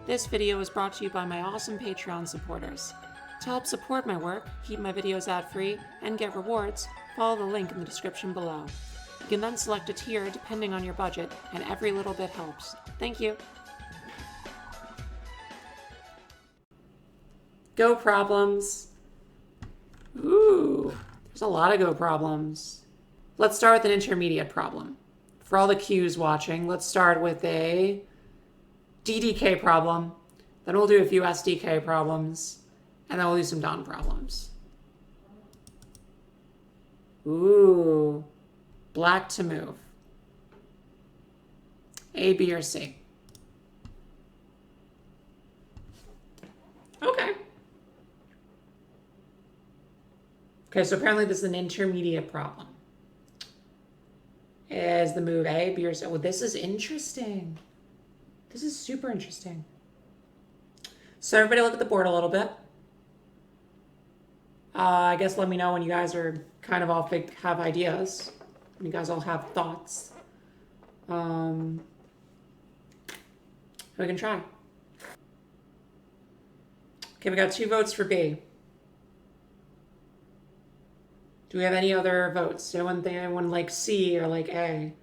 This video is brought to you by my awesome Patreon supporters. To help support my work, keep my videos ad-free, and get rewards, follow the link in the description below. You can then select a tier depending on your budget, and every little bit helps. Thank you. Go problems. Ooh, there's a lot of go problems. Let's start with an intermediate problem. For all the Qs watching, let's start with a DDK problem. Then we'll do a few SDK problems. And then we'll do some Don problems. Ooh, black to move. A, B, or C? Okay. Okay, so apparently this is an intermediate problem. Is the move A, B, or C? Oh, this is interesting. This is super interesting. So everybody look at the board a little bit. I guess let me know when you guys are kind of all have ideas. When you guys all have thoughts. We can try. Okay, we got 2 votes for B. Do we have any other votes? Anyone like C or like A?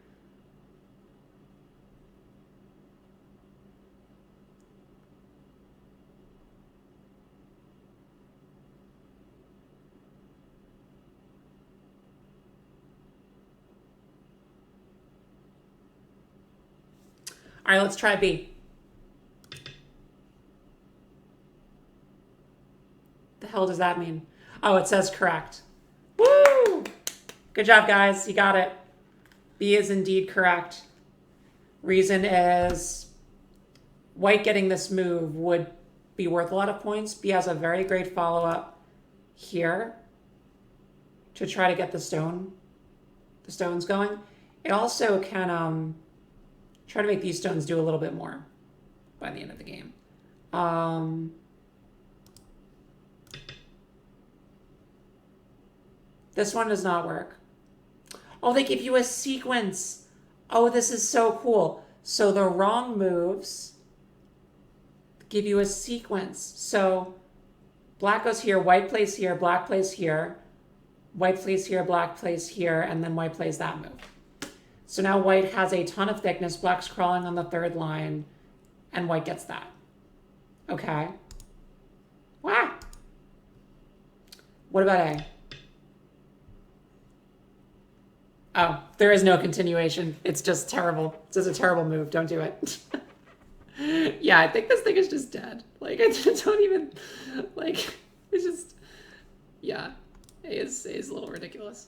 All right, let's try B. The hell does that mean? Oh, it says correct. Woo! Good job, guys. You got it. B is indeed correct. Reason is white getting this move would be worth a lot of points. B has a very great follow-up here to try to get the stones going. It also can try to make these stones do a little bit more by the end of the game. This one does not work. Oh, they give you a sequence. Oh, this is so cool. So the wrong moves give you a sequence. So black goes here, white plays here, black plays here, white plays here, black plays here, and then white plays that move. So now white has a ton of thickness, black's crawling on the 3rd line, and white gets that. Okay. Wow. What about A? Oh, there is no continuation. It's just terrible. It's just a terrible move. Don't do it. Yeah, I think this thing is just dead. Like, I don't even, like, it's just, yeah. A is a little ridiculous.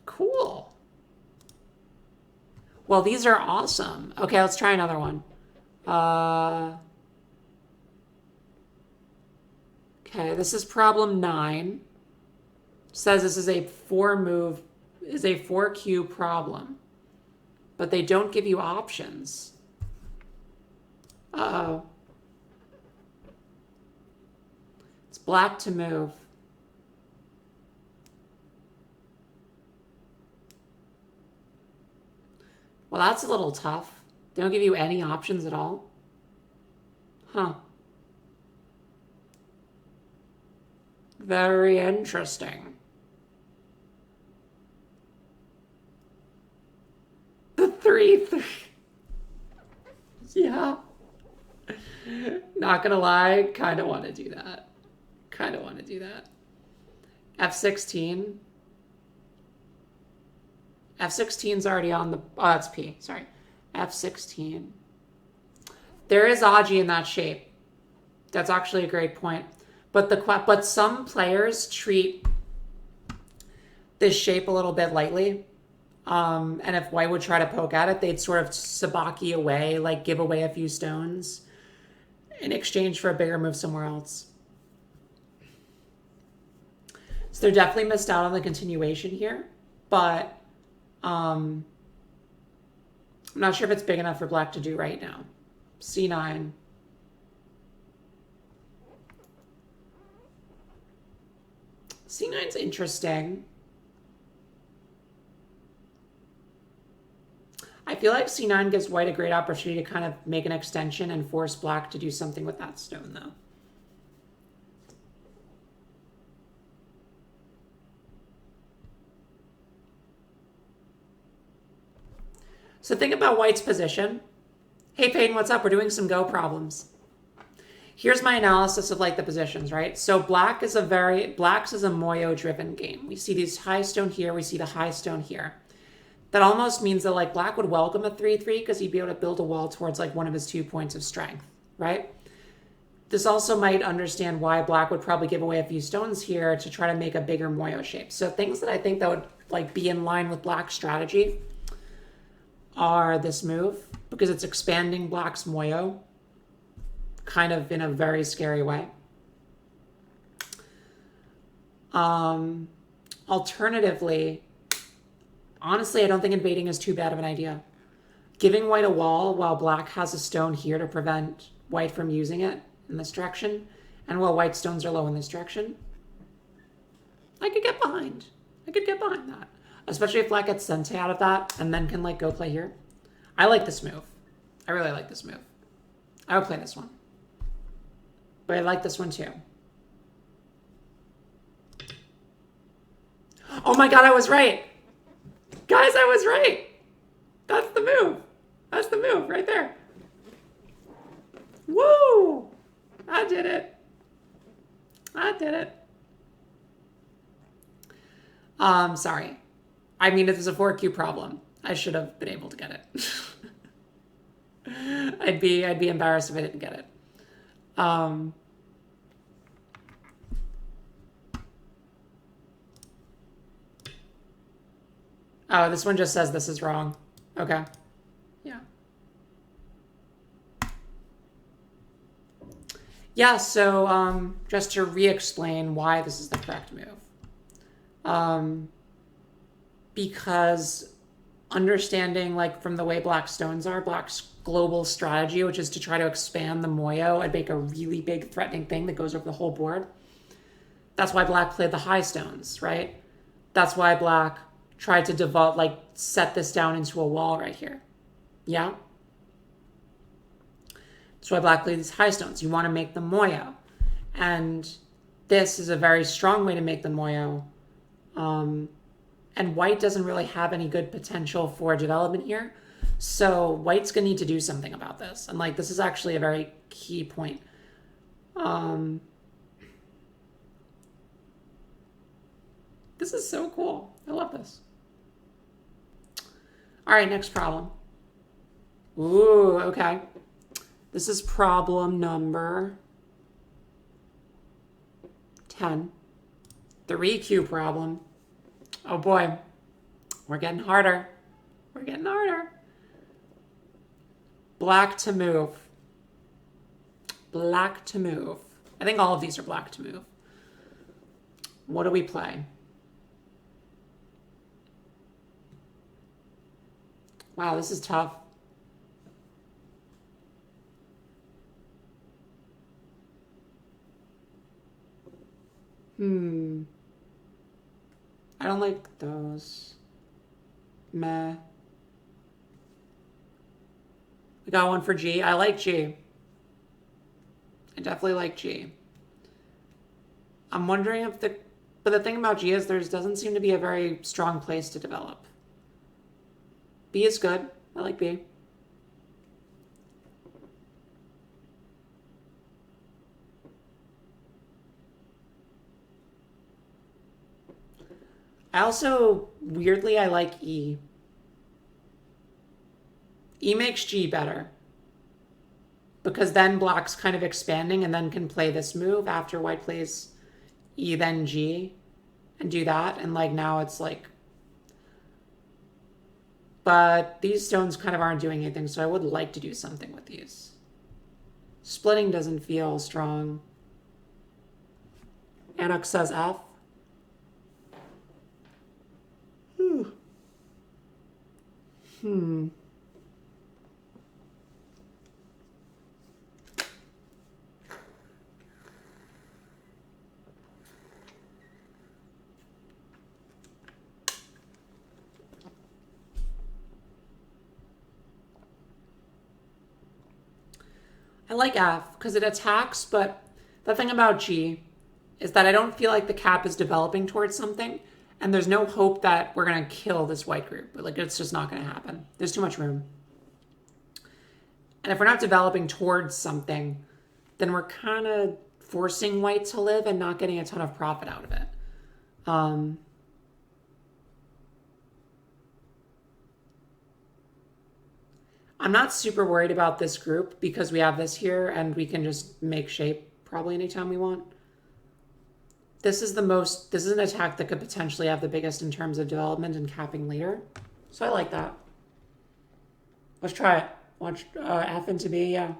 Cool. Well, these are awesome. Okay, let's try another one. Okay, this is problem 9. Says this is a 4Q problem, but they don't give you options. Uh-oh. It's black to move. Well, that's a little tough. They don't give you any options at all. Huh. Very interesting. The 3-3. Yeah. Not gonna lie, kind of want to do that. F16. F16's already on the... Oh, that's P. Sorry. F16. There is Aji in that shape. That's actually a great point. But some players treat this shape a little bit lightly. And if white would try to poke at it, they'd sort of sabaki away, like give away a few stones in exchange for a bigger move somewhere else. So they're definitely missed out on the continuation here, but I'm not sure if it's big enough for black to do right now. C9. C9's interesting. I feel like c9 gives white a great opportunity to kind of make an extension and force black to do something with that stone, though. So think about white's position. Hey, Peyton, what's up? We're doing some Go problems. Here's my analysis of like the positions, right? So black's is a Moyo-driven game. We see these high stone here. We see the high stone here. That almost means that like black would welcome a 3-3 because he'd be able to build a wall towards like one of his 2 points of strength, right? This also might understand why black would probably give away a few stones here to try to make a bigger Moyo shape. So things that I think that would like be in line with black's strategy are this move, because it's expanding black's Moyo kind of in a very scary way. Alternatively, honestly, I don't think invading is too bad of an idea. Giving white a wall while black has a stone here to prevent white from using it in this direction, and while white stones are low in this direction, I could get behind. I could get behind that. Especially if black gets Sente out of that and then can like go play here. I like this move. I really like this move. I would play this one. But I like this one too. Oh my god, I was right. Guys, I was right. That's the move. That's the move right there. Woo! I did it. I did it. Sorry. I mean, if it's a 4Q problem, I should have been able to get it. I'd be embarrassed if I didn't get it. Oh, this one just says this is wrong. Okay. Yeah. Yeah, so just to re-explain why this is the correct move. Because understanding, like, from the way black stones are, black's global strategy, which is to try to expand the Moyo and make a really big threatening thing that goes over the whole board. That's why black played the high stones, right? That's why black tried to develop, like, set this down into a wall right here. Yeah? That's why black played these high stones. You want to make the Moyo. And this is a very strong way to make the Moyo. And white doesn't really have any good potential for development here. So white's going to need to do something about this. And, like, this is actually a very key point. This is so cool. I love this. All right, next problem. Ooh, okay. This is problem number 10. 3Q problem. Oh boy, we're getting harder. We're getting harder. Black to move. Black to move. I think all of these are black to move. What do we play? Wow, this is tough. I don't like those. Meh. We got one for G. I like G. I definitely like G. I'm wondering if but the thing about G is there doesn't seem to be a very strong place to develop. B is good. I like B. I also, weirdly, I like E. E makes G better. Because then black's kind of expanding and then can play this move after white plays E then G and do that. And, like, now it's like... But these stones kind of aren't doing anything, so I would like to do something with these. Splitting doesn't feel strong. Anuk says F. I like F because it attacks, but the thing about G is that I don't feel like the cap is developing towards something, and there's no hope that we're going to kill this white group. But like, it's just not going to happen. There's too much room. And if we're not developing towards something, then we're kind of forcing white to live and not getting a ton of profit out of it. I'm not super worried about this group because we have this here and we can just make shape probably anytime we want. This is an attack that could potentially have the biggest in terms of development and capping later. So I like that. Let's try it. Watch F into B, yeah.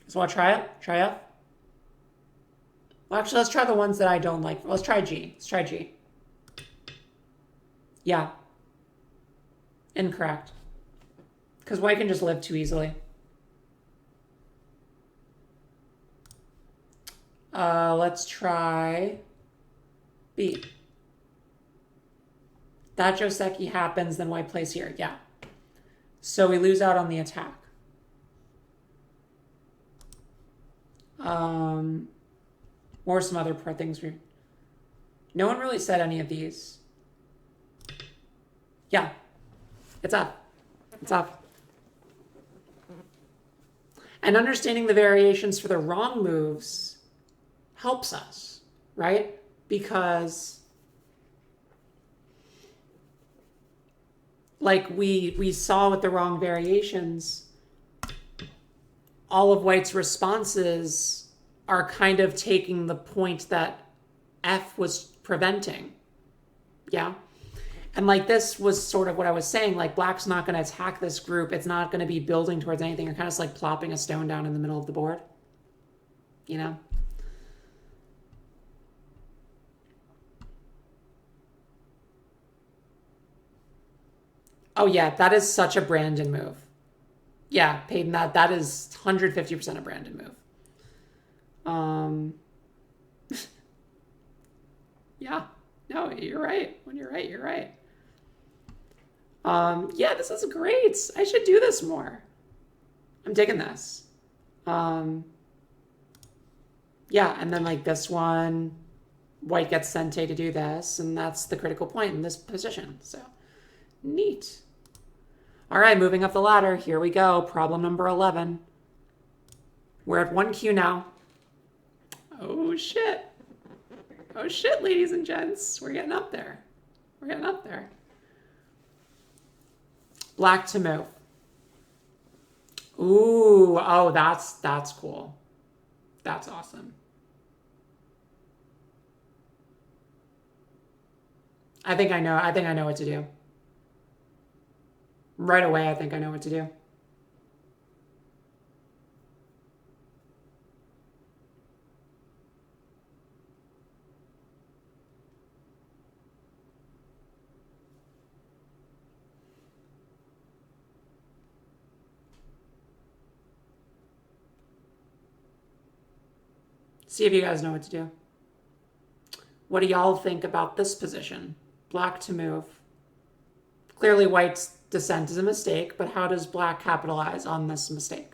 So I'll try it. Try F. Well, actually, let's try the ones that I don't like. Let's try G. Let's try G. Yeah. Incorrect. Because white can just live too easily. Let's try B. That Joseki happens, then white plays here. Yeah. So we lose out on the attack. Or some other things. No one really said any of these. Yeah. It's up. It's up. And understanding the variations for the wrong moves helps us, right? Because like we saw with the wrong variations, all of white's responses are kind of taking the point that F was preventing. Yeah. And like this was sort of what I was saying, like black's not going to attack this group. It's not going to be building towards anything. You're kind of just like plopping a stone down in the middle of the board, you know? Oh yeah, that is such a Brandon move. Yeah, Peyton, that is 150% a Brandon move. Yeah, no, you're right. When you're right, you're right. Yeah, this is great. I should do this more. I'm digging this. Yeah, and then like this one, white gets Sente to do this, and that's the critical point in this position. So, neat. All right, moving up the ladder. Here we go. Problem number 11. We're at 1Q now. Oh, shit. Oh, shit, ladies and gents. We're getting up there. We're getting up there. Black to move. Ooh, oh, that's cool. That's awesome. I think I know what to do. Right away, I think I know what to do. See if you guys know what to do. What do y'all think about this position? Black to move. Clearly white's descent is a mistake, but how does black capitalize on this mistake?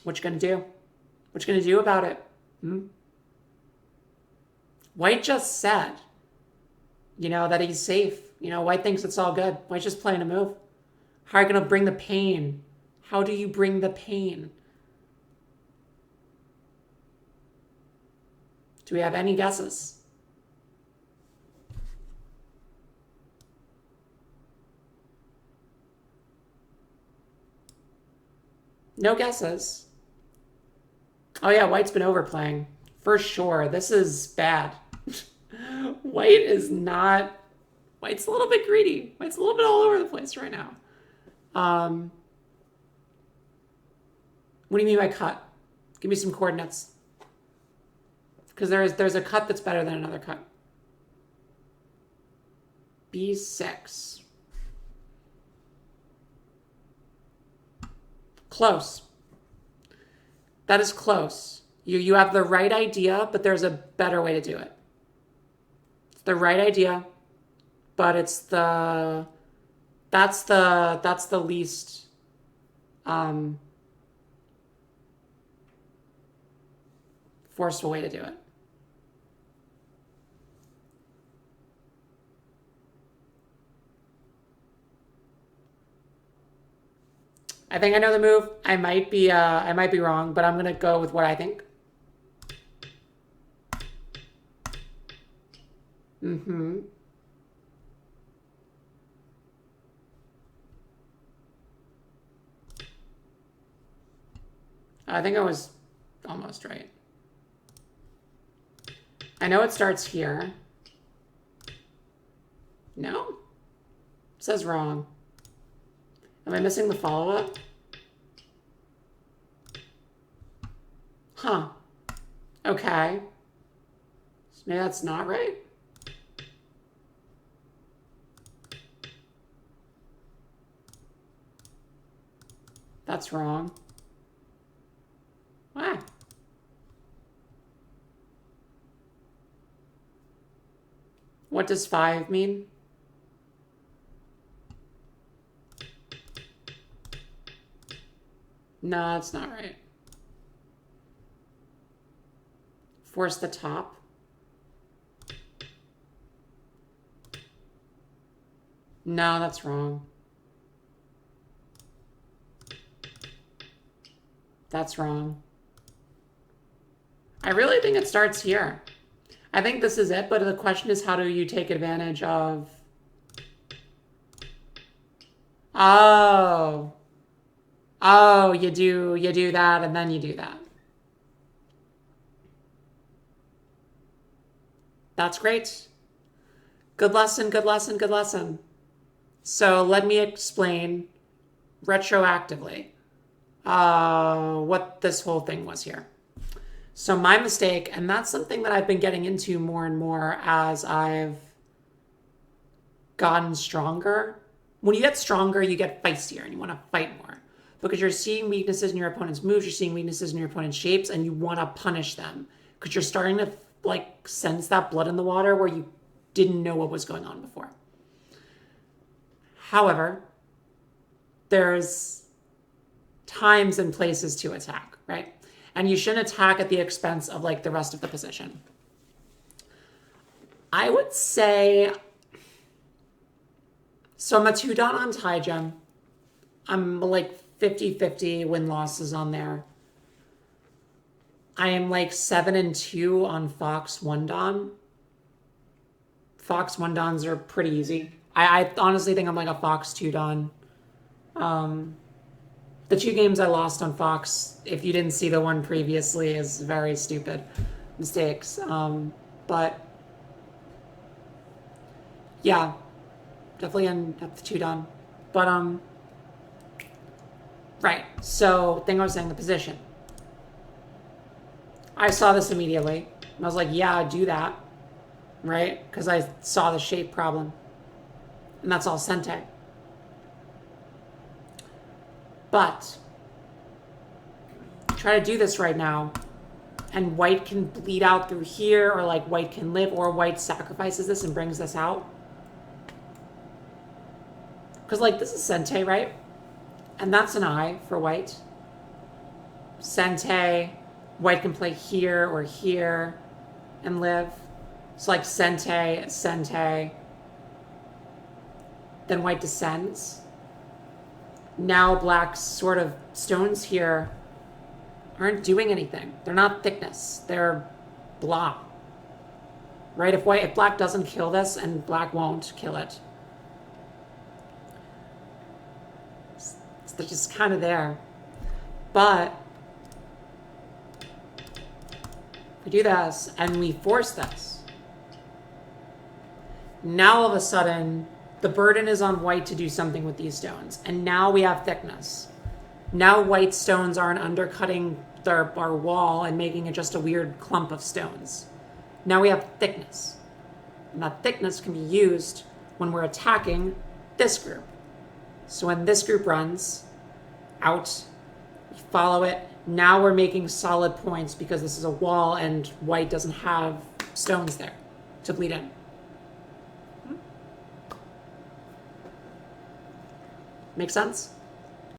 What you gonna do? What you gonna do about it? White just said, you know, that he's safe. You know, white thinks it's all good. White's just playing a move. How are you gonna bring the pain? How do you bring the pain? Do we have any guesses? No guesses. Oh yeah, white's been overplaying. For sure. This is bad. White is not... White's a little bit greedy. White's a little bit all over the place right now. What do you mean by cut? Give me some coordinates. Because there's a cut that's better than another cut. B6. Close. That is close. You have the right idea, but there's a better way to do it. It's the right idea, but it's the That's the least forceful way to do it. I think I know the move. I might be wrong, but I'm gonna go with what I think. Mm-hmm. I think I was almost right. I know it starts here. No? It says wrong. Am I missing the follow-up? Huh. Okay. So maybe that's not right? That's wrong. Why? What does 5 mean? No, that's not right. Force the top. No, that's wrong. That's wrong. I really think it starts here. I think this is it, but the question is, how do you take advantage of... Oh. Oh, you do that, and then you do that. That's great. Good lesson, good lesson, good lesson. So let me explain retroactively what this whole thing was here. So my mistake, and that's something that I've been getting into more and more as I've gotten stronger. When you get stronger, you get feistier and you want to fight more because you're seeing weaknesses in your opponent's moves, you're seeing weaknesses in your opponent's shapes, and you want to punish them because you're starting to like sense that blood in the water where you didn't know what was going on before. However, there's times and places to attack, right? And you shouldn't attack at the expense of like the rest of the position. I would say, so I'm a 2-dan on Taijin. I'm like 50-50 win losses on there. I am like 7-2 on Fox 1-dan. Fox 1-dans are pretty easy. I honestly think I'm like a Fox 2-dan. The 2 games I lost on Fox, if you didn't see the one previously, is very stupid mistakes. But yeah, definitely at the 2-dan. But right. So thing I was saying, the position. I saw this immediately. I was like, yeah, do that. Right? Because I saw the shape problem. And that's all Sente. But try to do this right now. And white can bleed out through here, or like white can live, or white sacrifices this and brings this out. Because like this is Sente, right? And that's an eye for white. Sente, white can play here or here and live. So like Sente, Sente. Then white descends. Now black's sort of stones here aren't doing anything. They're not thickness. They're blah. Right? If black doesn't kill this, and black won't kill it, they're just kind of there. But if we do this and we force this, now all of a sudden the burden is on white to do something with these stones. And now we have thickness. Now white stones aren't undercutting our wall and making it just a weird clump of stones. Now we have thickness. And that thickness can be used when we're attacking this group. So when this group runs out, we follow it. Now we're making solid points because this is a wall and white doesn't have stones there to bleed in. Make sense?